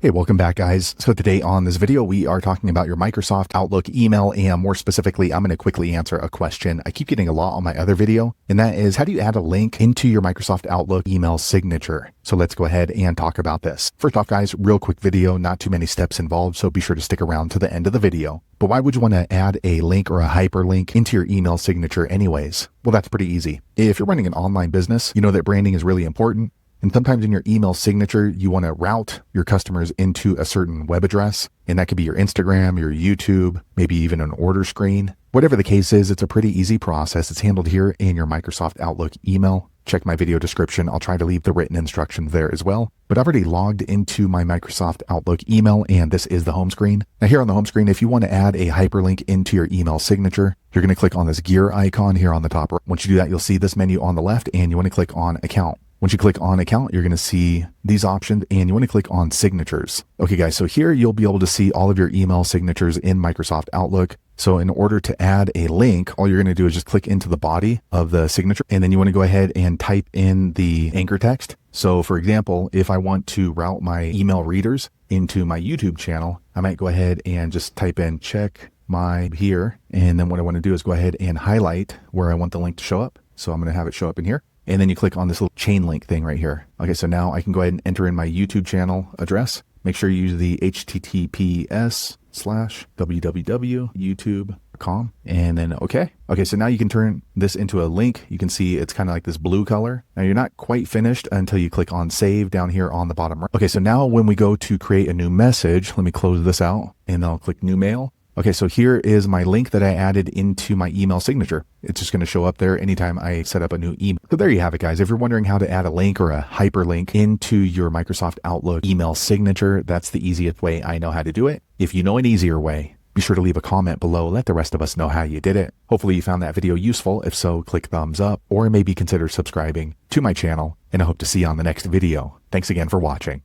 Hey, welcome back, guys. So today on this video, we are talking about your Microsoft Outlook email, and more specifically, I'm going to quickly answer a question I keep getting a lot on my other video, and that is, how do you add a link into your Microsoft Outlook email signature? So let's go ahead and talk about this. First off, guys, real quick video, not too many steps involved, so be sure to stick around to the end of the video. But why would you want to add a link or a hyperlink into your email signature anyways? Well, that's pretty easy. If you're running an online business, you know that branding is really important. And sometimes in your email signature, you want to route your customers into a certain web address. And that could be your Instagram, your YouTube, maybe even an order screen. Whatever the case is, it's a pretty easy process. It's handled here in your Microsoft Outlook email. Check my video description. I'll try to leave the written instructions there as well. But I've already logged into my Microsoft Outlook email, and this is the home screen. Now here on the home screen, if you want to add a hyperlink into your email signature, you're going to click on this gear icon here on the top. Once you do that, you'll see this menu on the left, and you want to click on Account. Once you click on Account, you're going to see these options, and you want to click on Signatures. Okay, guys, so here you'll be able to see all of your email signatures in Microsoft Outlook. So in order to add a link, all you're going to do is just click into the body of the signature, and then you want to go ahead and type in the anchor text. So for example, if I want to route my email readers into my YouTube channel, I might go ahead and just type in check my here. And then what I want to do is go ahead and highlight where I want the link to show up. So I'm going to have it show up in here. And then you click on this little chain link thing right here. Okay, so now I can go ahead and enter in my YouTube channel address. Make sure you use the https://www.youtube.com and then okay. Okay, so now you can turn this into a link. You can see it's kind of like this blue color. Now you're not quite finished until you click on save down here on the bottom right. Okay, so now when we go to create a new message, let me close this out and I'll click new mail. Okay, so here is my link that I added into my email signature. It's just going to show up there anytime I set up a new email. So there you have it, guys. If you're wondering how to add a link or a hyperlink into your Microsoft Outlook email signature, that's the easiest way I know how to do it. If you know an easier way, be sure to leave a comment below. Let the rest of us know how you did it. Hopefully you found that video useful. If so, click thumbs up or maybe consider subscribing to my channel, and I hope to see you on the next video. Thanks again for watching.